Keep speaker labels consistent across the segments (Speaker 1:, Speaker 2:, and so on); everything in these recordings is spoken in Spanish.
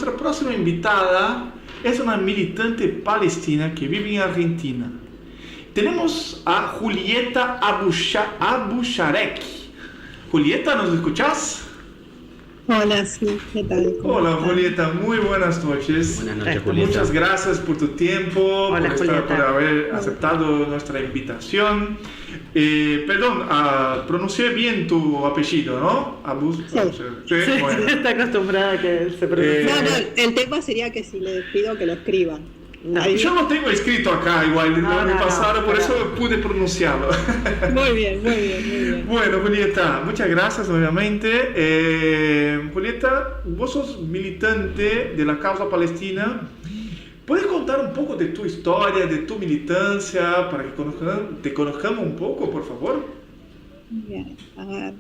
Speaker 1: nuestra próxima invitada es una militante palestina que vive en Argentina. Tenemos a Julieta Abusharek. Julieta, ¿nos escuchás?
Speaker 2: Hola, sí, ¿qué tal?
Speaker 1: Hola,
Speaker 2: estás?
Speaker 1: Julieta, muy buenas noches.
Speaker 3: Buenas noches, Julieta.
Speaker 1: Muchas gracias por tu tiempo,
Speaker 3: Hola,
Speaker 1: por
Speaker 3: Julieta.
Speaker 1: haber aceptado nuestra invitación. Perdón, pronuncié bien tu apellido, ¿no?
Speaker 2: Sí.
Speaker 1: Bueno.
Speaker 3: Está acostumbrada a que se pronuncie.
Speaker 2: No, el tema sería que si les pido que lo escriban.
Speaker 3: No.
Speaker 2: Ahí-
Speaker 1: Yo no tengo escrito acá igual,
Speaker 3: No,
Speaker 1: me
Speaker 3: no,
Speaker 1: pasaron, por
Speaker 3: pero-
Speaker 1: eso pude pronunciarlo.
Speaker 2: Muy bien, muy bien, muy bien.
Speaker 1: Bueno, Julieta, muchas gracias nuevamente. Julieta, vos sos militante de la causa palestina. ¿Puedes contar un poco de tu historia, de tu militancia, para que te conozcamos un poco, por favor?
Speaker 2: Bien, a ver,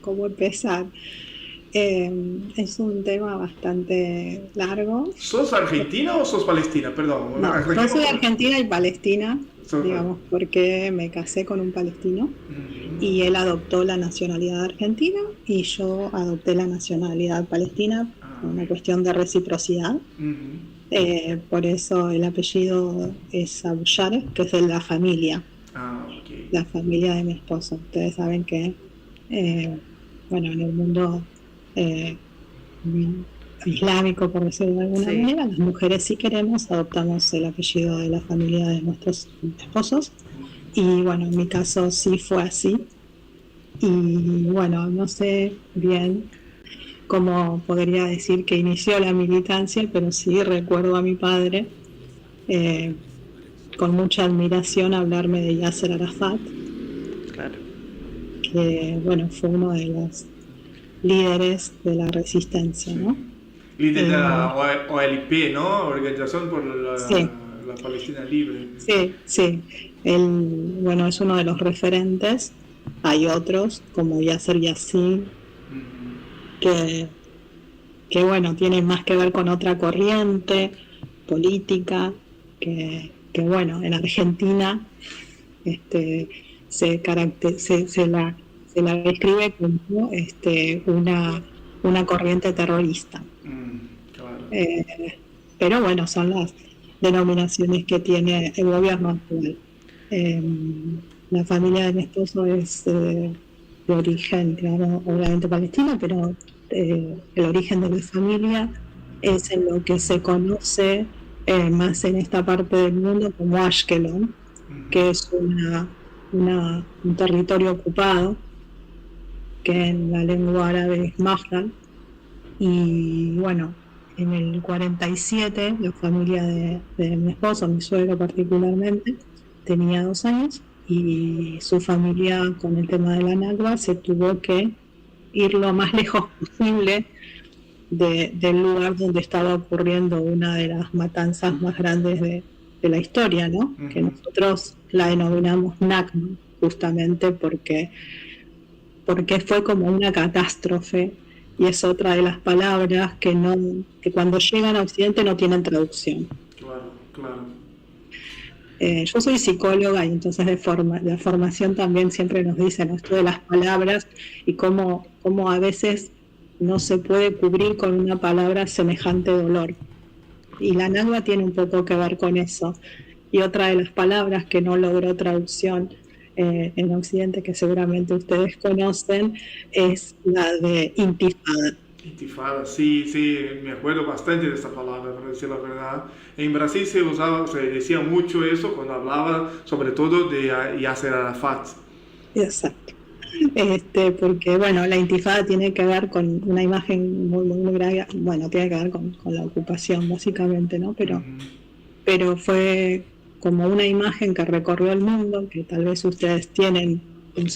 Speaker 2: ¿cómo empezar? Es un tema bastante largo.
Speaker 1: ¿Sos argentina o sos palestina? Perdón.
Speaker 2: No, yo soy argentina y palestina,
Speaker 1: Sos-
Speaker 2: digamos, porque me casé con un palestino y él adoptó la nacionalidad argentina y yo adopté la nacionalidad palestina por una cuestión de reciprocidad. Por eso el apellido es Abusharek, que es de la familia de mi esposo. Ustedes saben que, bueno, en el mundo islámico, por decirlo de alguna
Speaker 3: Sí.
Speaker 2: manera, las mujeres, si queremos, adoptamos el apellido de la familia de nuestros esposos. Y bueno, en mi caso sí fue así. Y bueno, no sé bien cómo podría decir que inició la militancia, pero sí recuerdo a mi padre con mucha admiración hablarme de Yasser Arafat,
Speaker 3: Claro.
Speaker 2: que bueno, fue uno de los líderes de la resistencia, ¿no?
Speaker 1: Líder de la OLP, ¿no? Organización por
Speaker 2: Sí.
Speaker 1: la Palestina Libre.
Speaker 2: Sí. Él, bueno, es uno de los referentes. Hay otros, como Yasser Yassin, que bueno, tienen más que ver con otra corriente política, que bueno, en Argentina se la describe como una corriente terrorista.
Speaker 1: Claro.
Speaker 2: Pero bueno, son las denominaciones que tiene el gobierno actual. La familia de mi esposo es de origen, digamos, obviamente palestino, pero el origen de la familia es en lo que se conoce más en esta parte del mundo como Ashkelon, que es un territorio ocupado, que en la lengua árabe es Mahlan. Y bueno, en el 47 la familia de mi esposo, mi suegro particularmente, tenía 2 años y su familia, con el tema de la Nakba, se tuvo que ir lo más lejos posible del lugar donde estaba ocurriendo una de las matanzas más grandes de la historia, ¿no? Que nosotros la denominamos Nakba, justamente porque fue como una catástrofe, y es otra de las palabras que cuando llegan a Occidente no tienen traducción.
Speaker 1: Claro.
Speaker 2: Yo soy psicóloga y entonces de formación también siempre nos dicen esto de las palabras y cómo a veces no se puede cubrir con una palabra semejante dolor. Y la Nakba tiene un poco que ver con eso. Y otra de las palabras que no logró traducción en Occidente, que seguramente ustedes conocen, es la de intifada.
Speaker 1: Intifada, sí, me acuerdo bastante de esta palabra, para decir la verdad. En Brasil se decía mucho eso cuando hablaba sobre todo de Yasser Arafat.
Speaker 2: Exacto. Porque bueno, la intifada tiene que ver con una imagen muy grave, bueno, tiene que ver con la ocupación básicamente, ¿no? Pero fue como una imagen que recorrió el mundo, que tal vez ustedes tienen en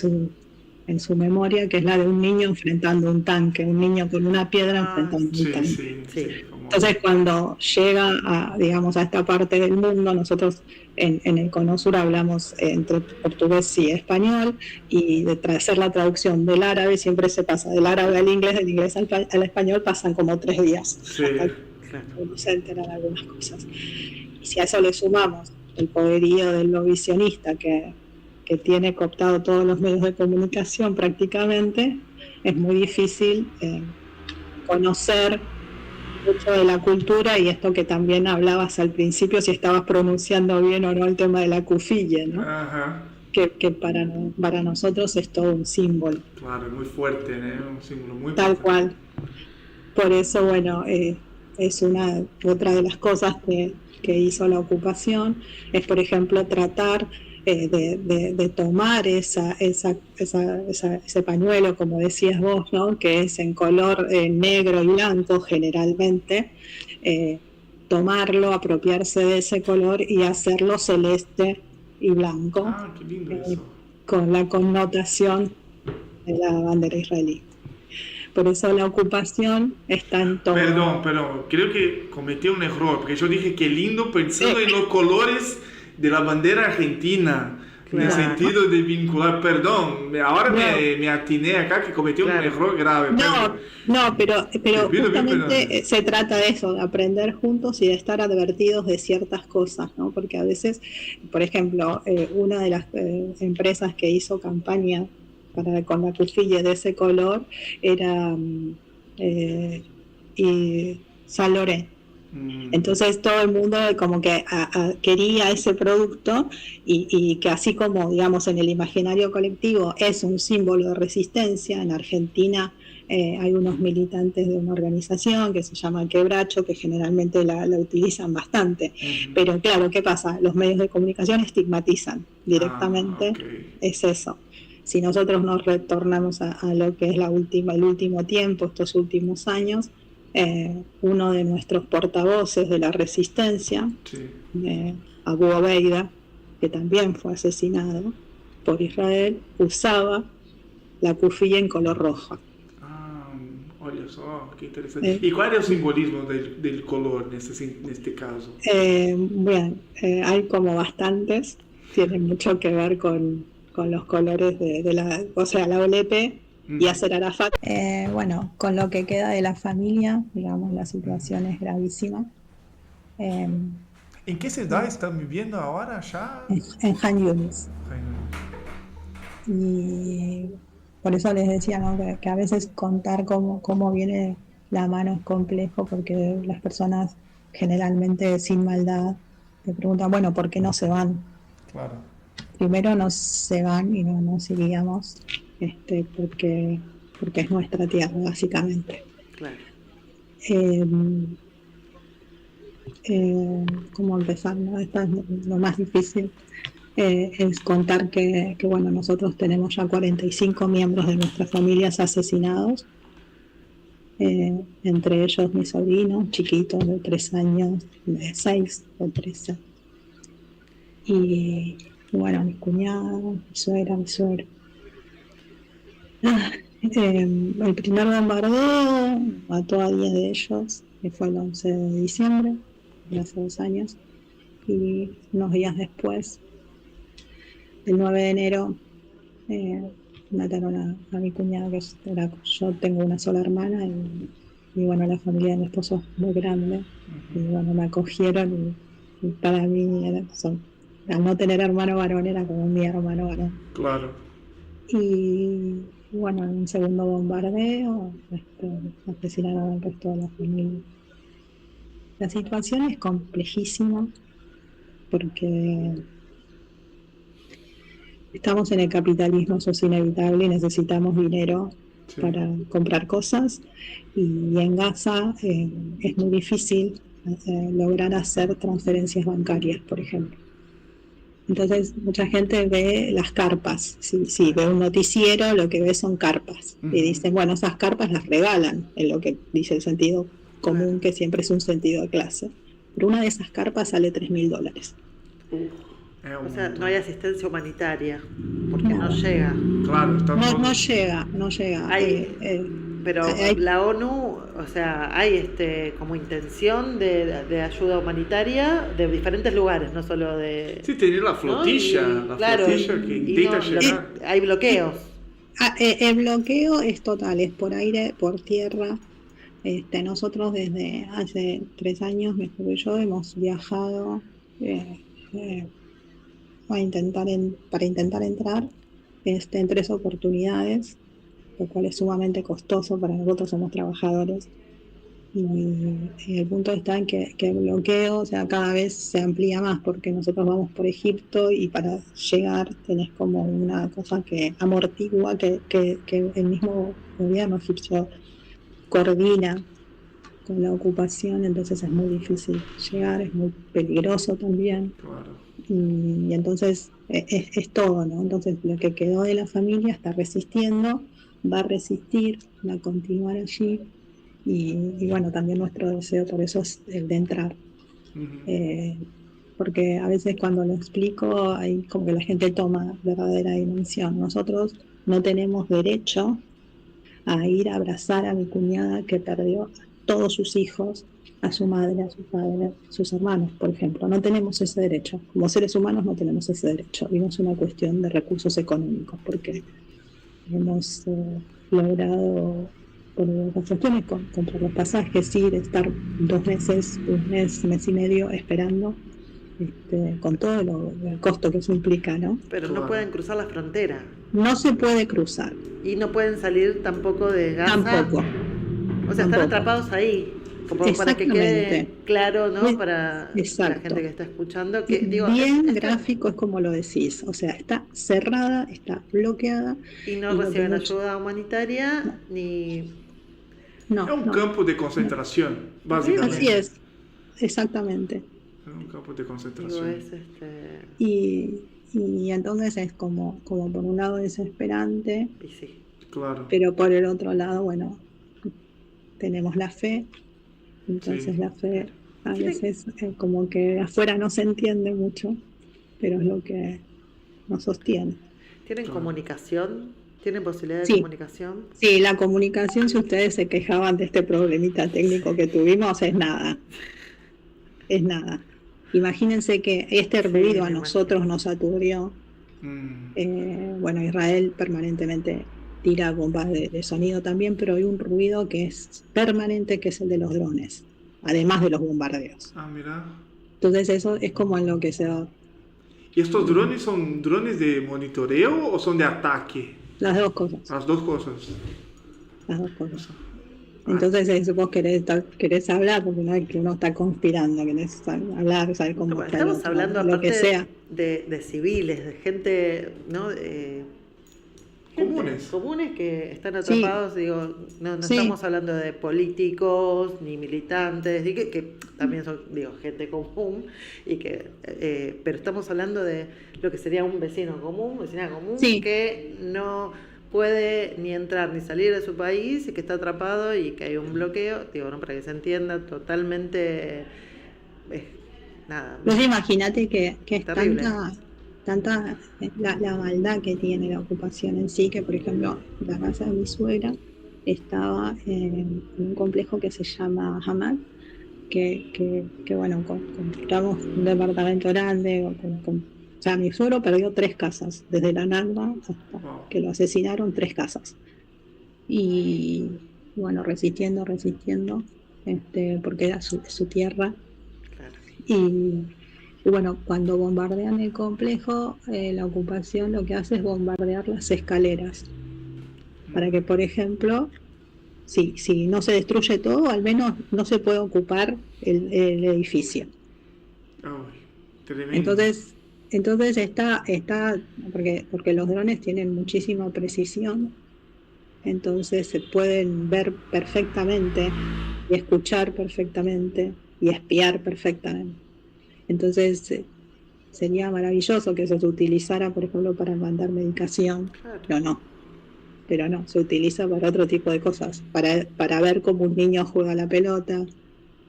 Speaker 2: su memoria, que es la de un niño enfrentando un tanque, un niño con una piedra enfrentando un tanque.
Speaker 3: Sí.
Speaker 2: Entonces, cuando llega a esta parte del mundo, nosotros en el Cono Sur hablamos entre portugués y español, y de hacer la traducción del árabe siempre se pasa del árabe al inglés, del inglés al español pasan como 3 días.
Speaker 1: Sí.
Speaker 2: Hasta que uno se entera de algunas cosas. Y si a eso le sumamos el poderío del lobicionista que tiene cooptado todos los medios de comunicación prácticamente, es muy difícil conocer mucho de la cultura y esto que también hablabas al principio, si estabas pronunciando bien o no el tema de la kufiyé, ¿no?
Speaker 1: Ajá.
Speaker 2: Que para nosotros es todo un símbolo,
Speaker 1: Claro, es muy fuerte, ¿no? Un símbolo muy
Speaker 2: tal
Speaker 1: importante.
Speaker 2: cual. Por eso, bueno, es otra de las cosas que hizo la ocupación, es por ejemplo tratar de tomar ese pañuelo, como decías vos, ¿no? Que es en color negro y blanco generalmente, tomarlo, apropiarse de ese color y hacerlo celeste y blanco,
Speaker 1: Ah, qué lindo eso.
Speaker 2: con la connotación de la bandera israelí. Por eso la ocupación está en todo.
Speaker 1: Perdón, creo que cometí un error, porque yo dije que lindo pensando en los colores de la bandera argentina, en el
Speaker 3: Claro.
Speaker 1: sentido de vincular, perdón, ahora
Speaker 2: No.
Speaker 1: me atiné acá que cometí un
Speaker 3: Claro.
Speaker 1: error grave.
Speaker 2: No, pero
Speaker 1: Te pido mil
Speaker 2: justamente
Speaker 1: perdones.
Speaker 2: se trata de eso, de aprender juntos y de estar advertidos de ciertas cosas, ¿no? Porque a veces, por ejemplo, una de las empresas que hizo campaña con la kufiyé de ese color era y Saint Laurent. Entonces todo el mundo como que quería ese producto y que así como, digamos, en el imaginario colectivo es un símbolo de resistencia. En Argentina hay unos militantes de una organización que se llama Quebracho, que generalmente la utilizan bastante. Pero claro, ¿qué pasa? Los medios de comunicación estigmatizan directamente. Es eso. Si nosotros nos retornamos a lo que es el último tiempo, estos últimos años, uno de nuestros portavoces de la resistencia, Abu Obeida, que también fue asesinado por Israel, usaba la kufiyé en color rojo.
Speaker 1: Olha só, qué interesante. ¿Y cuál es el simbolismo del color en este caso?
Speaker 2: Bien, hay como bastantes, tiene mucho que ver con los colores de la OLP y Yasser Arafat. Bueno, con lo que queda de la familia, digamos, la situación es gravísima.
Speaker 1: ¿En qué ciudad están viviendo ahora ya?
Speaker 2: En Han Yunis. Y por eso les decía, ¿no? que a veces contar cómo viene la mano es complejo, porque las personas generalmente sin maldad te preguntan, bueno, ¿por qué no se van?
Speaker 1: Claro.
Speaker 2: Primero no se van y no nos iríamos, porque es nuestra tierra, básicamente.
Speaker 3: Claro.
Speaker 2: ¿Cómo empezar? ¿No? Esto es lo más difícil. Es contar que bueno, nosotros tenemos ya 45 miembros de nuestras familias asesinados, entre ellos mis sobrinos chiquitos de 3 años, de 6 o 13. Y bueno, mis cuñados, mi suegra, mi suegro. El primer bombardeo mató a 10 de ellos, que fue el 11 de diciembre, de hace 2 años. Y unos días después, el 9 de enero, mataron a mi cuñada, yo tengo una sola hermana y bueno, la familia de mi esposo es muy grande. Y bueno, me acogieron y para mí al no tener hermano varón era como mi hermano varón.
Speaker 1: Claro.
Speaker 2: Y bueno, en un segundo bombardeo asesinaron al resto de la familia. La situación es complejísima porque estamos en el capitalismo, eso es inevitable y necesitamos dinero para comprar cosas, y en Gaza es muy difícil lograr hacer transferencias bancarias, por ejemplo. Entonces mucha gente ve las carpas, sí, ve un noticiero, lo que ve son carpas, y dicen, bueno, esas carpas las regalan, en lo que dice el sentido común, que siempre es un sentido de clase, pero una de esas carpas sale $3.000.
Speaker 3: O sea, no hay asistencia humanitaria, porque no llega.
Speaker 1: Claro,
Speaker 2: no llega.
Speaker 3: Pero la ONU, o sea, hay como intención de ayuda humanitaria de diferentes lugares, no solo de...
Speaker 1: Sí, tener la flotilla,
Speaker 3: ¿no?
Speaker 1: flotilla que intenta llegar.
Speaker 3: Hay bloqueos.
Speaker 2: El bloqueo es total, es por aire, por tierra. Nosotros desde hace 3 años, mi esposo y yo, hemos viajado para intentar entrar en 3 oportunidades, lo cual es sumamente costoso para nosotros, somos trabajadores. y el punto está en que el bloqueo, o sea, cada vez se amplía más, porque nosotros vamos por Egipto y para llegar tenés como una cosa que amortigua, que el mismo gobierno egipcio coordina con la ocupación, entonces es muy difícil llegar, es muy peligroso también.
Speaker 1: Claro.
Speaker 2: Y entonces es todo, ¿no? Entonces lo que quedó de la familia está resistiendo, va a resistir, va a continuar allí, y bueno, también nuestro deseo por eso es el de entrar. Porque a veces cuando lo explico, hay como que la gente toma verdadera dimensión. Nosotros no tenemos derecho a ir a abrazar a mi cuñada que perdió a todos sus hijos, a su madre, a su padre, a sus hermanos, por ejemplo. No tenemos ese derecho. Como seres humanos no tenemos ese derecho. Y no es una cuestión de recursos económicos, porque hemos logrado, por las cuestiones, comprar los pasajes, ir, estar 2 meses, un mes y medio esperando, con todo el costo que eso implica, ¿no?
Speaker 3: Pero no pueden cruzar la frontera.
Speaker 2: No se puede cruzar.
Speaker 3: Y no pueden salir tampoco de Gaza.
Speaker 2: Tampoco.
Speaker 3: O sea, están atrapados ahí. Como para que quede claro, ¿no? Para la gente que está escuchando. Que, digo,
Speaker 2: bien gráfico es como lo decís. O sea, está cerrada, está bloqueada.
Speaker 3: Y no reciben ayuda humanitaria ni...
Speaker 1: No, es un campo de concentración, básicamente.
Speaker 2: Así es, exactamente.
Speaker 1: Es un campo de concentración.
Speaker 2: Y entonces es como por un lado desesperante,
Speaker 3: y sí.
Speaker 1: Claro.
Speaker 2: Pero por el otro lado, bueno, tenemos la fe. Entonces
Speaker 1: Sí.
Speaker 2: la fe a veces como que afuera no se entiende mucho, pero es lo que nos sostiene.
Speaker 3: ¿Tienen comunicación? ¿Tienen posibilidad de
Speaker 2: Sí.
Speaker 3: comunicación?
Speaker 2: Sí, la comunicación, si ustedes se quejaban de este problemita técnico que tuvimos, es nada. Es nada. Imagínense que este ruido a nosotros nos aturdió. Bueno, Israel permanentemente tira bombas de sonido también, pero hay un ruido que es permanente, que es el de los drones, además de los bombardeos.
Speaker 1: Ah, mira.
Speaker 2: Entonces eso es como enloquecedor.
Speaker 1: ¿Y estos drones son drones de monitoreo o son de ataque?
Speaker 2: Las dos cosas.
Speaker 1: Las dos cosas.
Speaker 2: Las dos cosas. Entonces vos querés hablar, porque no es que uno está conspirando, querés hablar, saber cómo está.
Speaker 3: Estamos hablando
Speaker 2: lo que sea.
Speaker 3: De civiles, de gente, ¿no? Comunes que están atrapados, sí. Digo, no sí. Estamos hablando de políticos ni militantes, que también son, digo, gente común, y que pero estamos hablando de lo que sería un vecina común, sí. Que no puede ni entrar ni salir de su país y que está atrapado y que hay un bloqueo, digo, no, para que se entienda totalmente, nada.
Speaker 2: Pues imagínate que es tanta la maldad que tiene la ocupación en sí, que por ejemplo la casa de mi suegra estaba en un complejo que se llama Hamad, que bueno, compramos un departamento grande, o sea, mi suegro perdió 3 casas, desde la Nakba hasta que lo asesinaron, 3 casas. Y bueno, resistiendo, porque era su tierra.
Speaker 3: Claro.
Speaker 2: Y bueno, cuando bombardean el complejo, la ocupación lo que hace es bombardear las escaleras. Para que, por ejemplo, si no se destruye todo, al menos no se puede ocupar el edificio. Entonces está porque los drones tienen muchísima precisión, entonces se pueden ver perfectamente y escuchar perfectamente y espiar perfectamente. Entonces sería maravilloso que eso se utilizara, por ejemplo, para mandar medicación, pero no, se utiliza para otro tipo de cosas, para ver cómo un niño juega la pelota,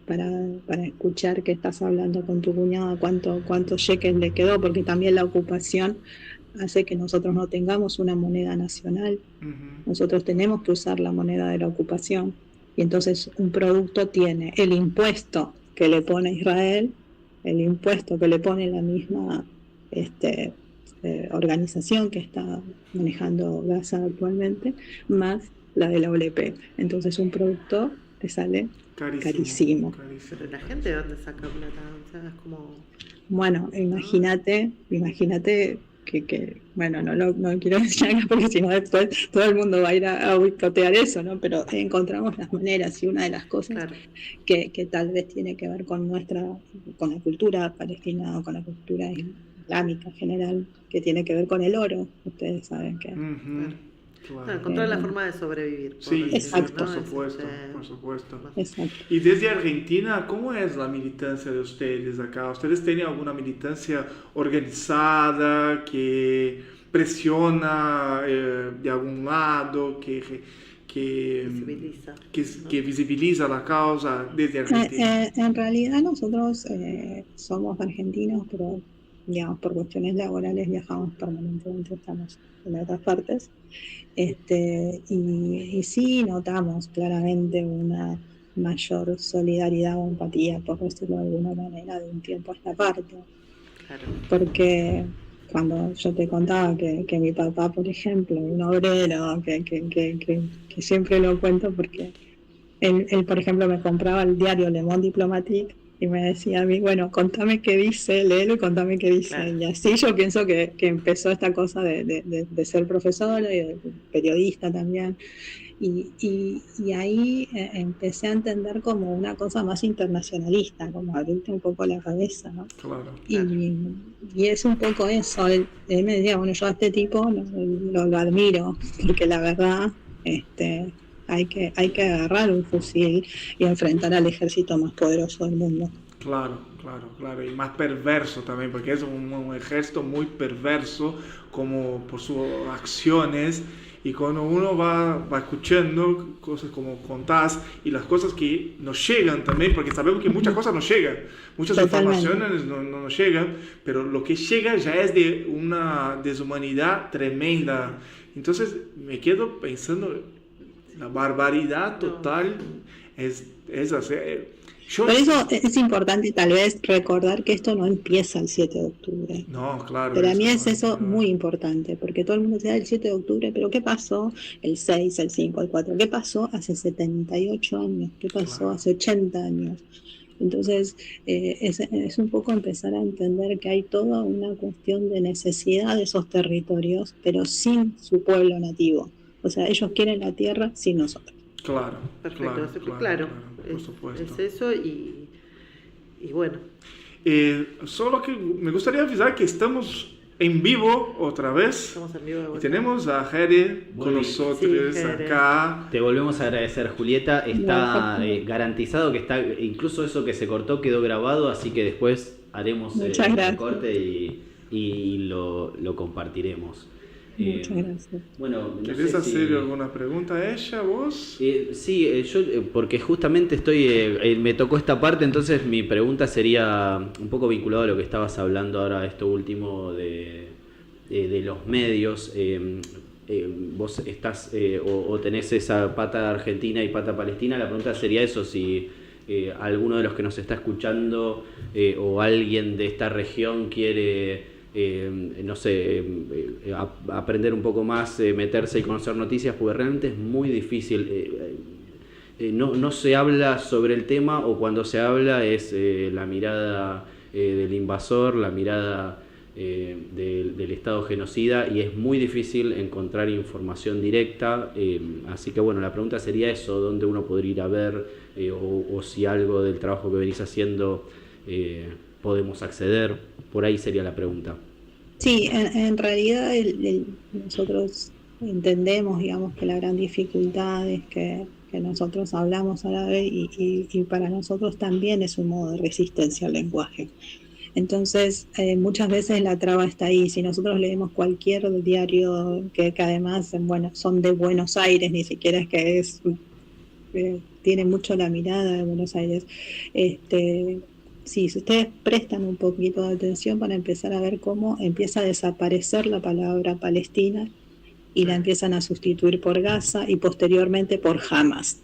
Speaker 2: para escuchar que estás hablando con tu cuñada, cuántos cheques le quedó, porque también la ocupación hace que nosotros no tengamos una moneda nacional. Nosotros tenemos que usar la moneda de la ocupación, y entonces un producto tiene el impuesto que le pone Israel, el impuesto que le pone la misma organización que está manejando Gaza actualmente, más la de la OLP. Entonces un producto te sale carísimo.
Speaker 3: Pero la gente, ¿de dónde saca plata? O sea, es como...
Speaker 2: Bueno, imagínate bueno, no quiero decir acá porque si no después todo el mundo va a ir a boicotear eso, ¿no? Pero encontramos las maneras, y una de las cosas
Speaker 3: Claro.
Speaker 2: que tal vez tiene que ver con la cultura palestina o con la cultura islámica en general, que tiene que ver con el oro. Ustedes saben que...
Speaker 3: Claro, encontrar la forma de sobrevivir.
Speaker 1: Sí,
Speaker 2: exacto.
Speaker 1: por supuesto, por supuesto.
Speaker 2: Exacto.
Speaker 1: Y desde Argentina, ¿cómo es la militancia de ustedes acá? ¿Ustedes tienen alguna militancia organizada que presiona de algún lado, que visibiliza la causa desde Argentina?
Speaker 2: En realidad nosotros somos argentinos, pero digamos por cuestiones laborales viajamos permanentemente, estamos en otras partes. Y sí notamos claramente una mayor solidaridad o empatía, por decirlo de alguna manera, de un tiempo a esta parte.
Speaker 3: Claro.
Speaker 2: Porque cuando yo te contaba que mi papá, por ejemplo, un obrero, que siempre lo cuento porque él, por ejemplo, me compraba el diario Le Monde Diplomatique y me decía a mí, bueno, contame qué dice, léelo y contame qué dice. Claro. Y así yo pienso que empezó esta cosa de ser profesora y de periodista también. Y ahí empecé a entender como una cosa más internacionalista, como abrirte un poco la cabeza, ¿no?
Speaker 1: Claro.
Speaker 2: Y es un poco eso. Él me decía, bueno, yo a este tipo lo admiro, porque la verdad hay que agarrar un fusil y enfrentar al ejército más poderoso del mundo.
Speaker 1: Claro. Y más perverso también, porque es un ejército muy perverso como por sus acciones. Y cuando uno va escuchando cosas como contás y las cosas que nos llegan también, porque sabemos que muchas cosas nos llegan, muchas informaciones no nos llegan, pero lo que llega ya es de una deshumanidad tremenda. Entonces me quedo pensando, la barbaridad total es hacer...
Speaker 2: Por eso es importante tal vez recordar que esto no empieza el 7 de octubre.
Speaker 1: No, claro.
Speaker 2: Para mí es eso muy importante, porque todo el mundo dice el 7 de octubre, pero ¿qué pasó el 6, el 5, el 4? ¿Qué pasó hace 78 años? ¿Qué pasó hace 80 años? Entonces es un poco empezar a entender que hay toda una cuestión de necesidad de esos territorios, pero sin su pueblo nativo. O sea, ellos quieren la tierra sin nosotros.
Speaker 1: Claro,
Speaker 3: perfecto,
Speaker 1: claro, por supuesto.
Speaker 3: Es eso y bueno.
Speaker 1: Solo que me gustaría avisar que estamos en vivo otra vez.
Speaker 3: Estamos en vivo de vuelta.
Speaker 1: Y tenemos a Jere con nosotros acá.
Speaker 4: Te volvemos a agradecer, Julieta. Está garantizado que está, incluso eso que se cortó quedó grabado, así que después haremos el corte y lo compartiremos.
Speaker 2: Muchas gracias.
Speaker 4: Bueno,
Speaker 1: ¿Querés hacer alguna pregunta a ella, vos?
Speaker 4: Sí, yo porque justamente me tocó esta parte, entonces mi pregunta sería un poco vinculado a lo que estabas hablando ahora, esto último de los medios. Vos estás o tenés esa pata argentina y pata palestina. La pregunta sería eso, si alguno de los que nos está escuchando o alguien de esta región quiere... no sé, aprender un poco más, meterse y conocer noticias, porque realmente es muy difícil. No se habla sobre el tema, o cuando se habla es la mirada del invasor, la mirada del Estado genocida, y es muy difícil encontrar información directa. Así que bueno, la pregunta sería eso, ¿dónde uno podría ir a ver o si algo del trabajo que venís haciendo podemos acceder? Por ahí sería la pregunta.
Speaker 2: Sí, en realidad nosotros entendemos, digamos, que la gran dificultad es que nosotros hablamos árabe y para nosotros también es un modo de resistencia al lenguaje. Entonces, muchas veces la traba está ahí. Si nosotros leemos cualquier diario que además, bueno, son de Buenos Aires, ni siquiera es que tiene mucho la mirada de Buenos Aires, sí, si ustedes prestan un poquito de atención van a empezar a ver cómo empieza a desaparecer la palabra Palestina y la empiezan a sustituir por Gaza y posteriormente por Hamas.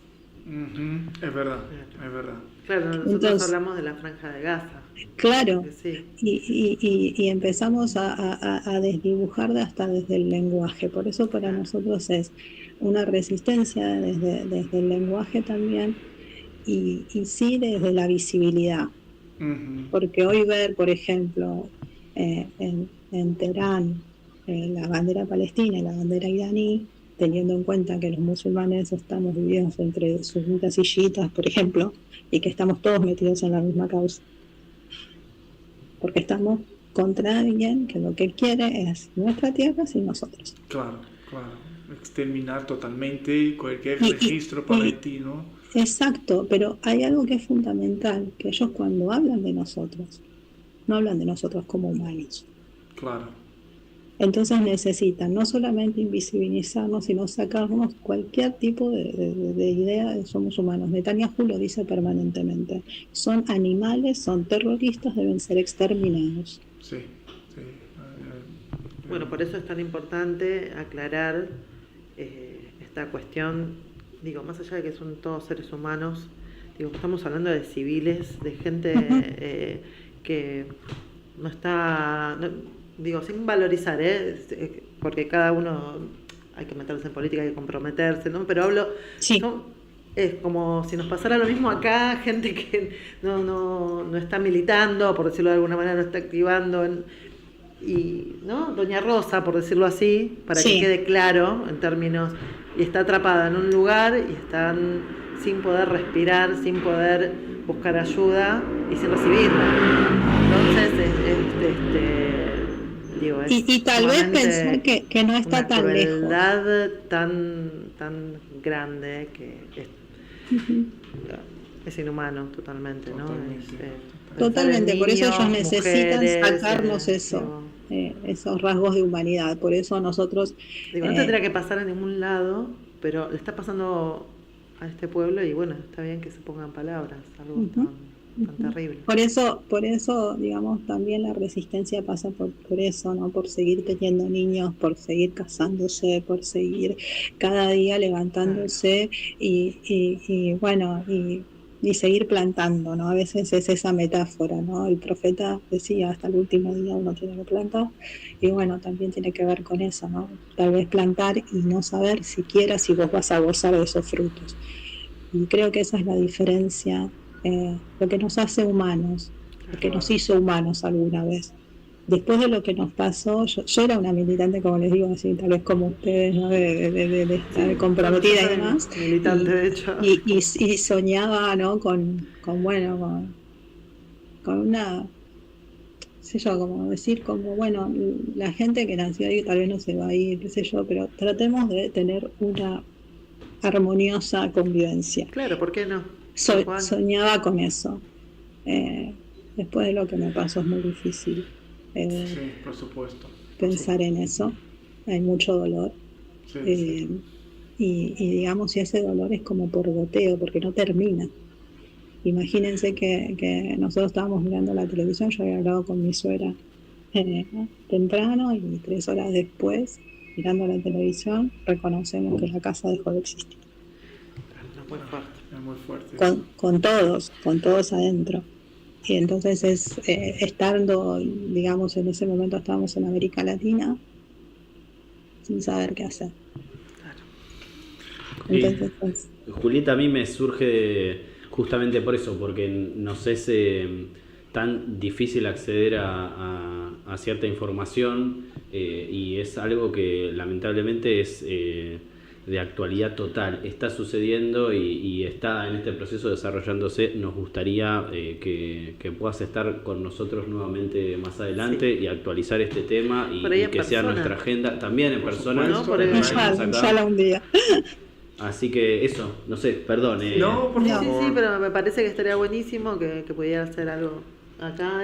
Speaker 1: Es verdad.
Speaker 3: Claro, nosotros entonces, hablamos de la Franja de Gaza.
Speaker 2: Claro, sí. y empezamos a desdibujar hasta desde el lenguaje. Por eso para nosotros es una resistencia desde el lenguaje también y sí desde la visibilidad. Porque hoy ver, por ejemplo, en Teherán la bandera palestina y la bandera iraní, teniendo en cuenta que los musulmanes estamos divididos entre sunitas y chiitas, por ejemplo, y que estamos todos metidos en la misma causa. Porque estamos contra alguien que lo que quiere es nuestra tierra sin nosotros.
Speaker 1: Claro, claro. Exterminar totalmente cualquier registro palestino.
Speaker 2: Exacto, pero hay algo que es fundamental, que ellos cuando hablan de nosotros, no hablan de nosotros como humanos.
Speaker 1: Claro.
Speaker 2: Entonces necesitan no solamente invisibilizarnos, sino sacarnos cualquier tipo de idea de somos humanos. Netanyahu lo dice permanentemente. Son animales, son terroristas, deben ser exterminados.
Speaker 1: Sí, sí.
Speaker 3: Bueno, por eso es tan importante aclarar esta cuestión, digo, más allá de que son todos seres humanos, digo, estamos hablando de civiles, de gente que no está... digo, sin valorizar, porque cada uno hay que meterse en política, hay que comprometerse, ¿no? Pero hablo,
Speaker 2: sí.
Speaker 3: ¿no? Es como si nos pasara lo mismo acá, gente que no está militando, por decirlo de alguna manera, no está activando, y ¿no? Doña Rosa, por decirlo así, para
Speaker 2: sí.
Speaker 3: que quede claro en términos, y está atrapada en un lugar y están sin poder respirar, sin poder buscar ayuda y sin recibirla. Entonces, digo,
Speaker 2: y tal vez pensar que no está tan lejos.
Speaker 3: Una crueldad tan grande que es inhumano totalmente, ¿no?
Speaker 2: Totalmente, por eso ellos necesitan
Speaker 3: mujeres,
Speaker 2: sacarnos eso, esos rasgos de humanidad. Por eso nosotros...
Speaker 3: Digo, no tendría que pasar a ningún lado, pero le está pasando a este pueblo y bueno, está bien que se pongan palabras, algo tan terrible.
Speaker 2: Por eso, digamos, también la resistencia pasa por eso, ¿no? Por seguir teniendo niños, por seguir casándose, por seguir cada día levantándose y bueno, y seguir plantando, ¿no? A veces es esa metáfora, ¿no? El profeta decía, hasta el último día uno tiene que plantar, y bueno, también tiene que ver con eso, ¿no? Tal vez plantar y no saber siquiera si vos vas a gozar de esos frutos. Y creo que esa es la diferencia, lo que nos hace humanos, lo que nos hizo humanos alguna vez. Después de lo que nos pasó, yo era una militante, como les digo, así tal vez como ustedes, ¿no? de estar comprometida y demás.
Speaker 3: Militante, de hecho.
Speaker 2: Y soñaba, ¿no? con una, sé yo, como decir, como bueno, la gente que nació ahí tal vez no se va a ir, qué sé yo, pero tratemos de tener una armoniosa convivencia.
Speaker 3: Claro, ¿por qué no?
Speaker 2: Soñaba con eso. Después de lo que me pasó es muy difícil.
Speaker 1: Sí, por supuesto.
Speaker 2: Pensar en eso, hay mucho dolor, y digamos, si ese dolor es como por goteo, porque no termina. Imagínense que nosotros estábamos mirando la televisión, yo había hablado con mi suegra temprano, y 3 horas después, mirando la televisión, reconocemos que la casa dejó de existir.
Speaker 1: Es muy fuerte.
Speaker 2: Con todos adentro. Y entonces estando, digamos, en ese momento estábamos en América Latina sin saber qué hacer.
Speaker 4: Claro.
Speaker 2: Entonces,
Speaker 4: Julieta, a mí me surge justamente por eso, porque nos es tan difícil acceder a cierta información, y es algo que lamentablemente es de actualidad total, está sucediendo y está en este proceso desarrollándose. Nos gustaría que puedas estar con nosotros nuevamente más adelante y actualizar este tema y que sea nuestra agenda también en persona.
Speaker 2: Inshallah un día.
Speaker 4: Así que eso, no sé, perdón.
Speaker 1: No, por favor.
Speaker 3: Sí, pero me parece que estaría buenísimo que pudiera hacer algo acá.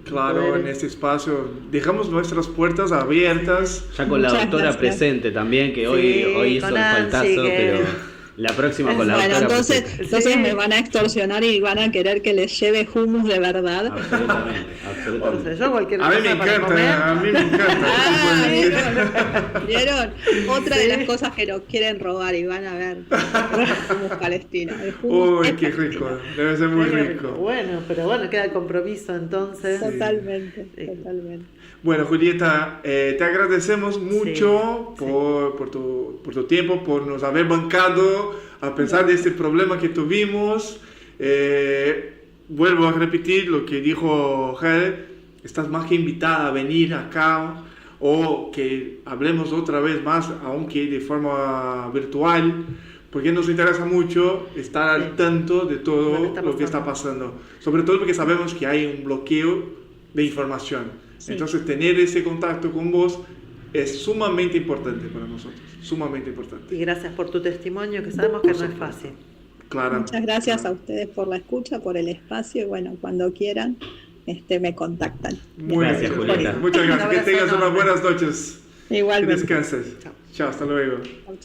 Speaker 1: Claro, en este espacio dejamos nuestras puertas abiertas.
Speaker 4: Ya con la doctora presente también, que hoy hizo el faltazo, pero la próxima con la doctora presente.
Speaker 2: Entonces me van a extorsionar y van a querer que les lleve hummus de verdad.
Speaker 4: Absolutamente.
Speaker 3: Yo cualquier
Speaker 1: a mí me encanta,
Speaker 2: ¿Vieron? Otra de las cosas que nos quieren robar, y van a ver. Hummus palestino.
Speaker 1: Uy, qué rico. Debe ser muy rico.
Speaker 3: Bueno, pero bueno, queda el compromiso entonces.
Speaker 2: Totalmente.
Speaker 1: Bueno, Julieta, te agradecemos mucho por tu tiempo, por nos haber bancado a pesar de este problema que tuvimos. Vuelvo a repetir lo que dijo Gel, estás más que invitada a venir acá o que hablemos otra vez más, aunque de forma virtual, porque nos interesa mucho estar al tanto de todo lo que está pasando. Sobre todo porque sabemos que hay un bloqueo de información.
Speaker 2: Sí.
Speaker 1: Entonces, tener ese contacto con vos es sumamente importante para nosotros, sumamente importante.
Speaker 3: Y gracias por tu testimonio, que sabemos que no es fácil.
Speaker 1: Claro.
Speaker 2: Muchas gracias a ustedes por la escucha, por el espacio, y bueno, cuando quieran, me contactan.
Speaker 1: Muy
Speaker 4: Gracias,
Speaker 1: bien.
Speaker 4: Julieta.
Speaker 1: Muchas gracias.
Speaker 3: Un
Speaker 1: Que
Speaker 3: abrazo
Speaker 1: tengas unas
Speaker 3: enorme.
Speaker 1: buenas noches. Que
Speaker 2: Igualmente.
Speaker 1: descanses.
Speaker 3: Chao.
Speaker 1: Chao, hasta luego.
Speaker 2: Chau, chau.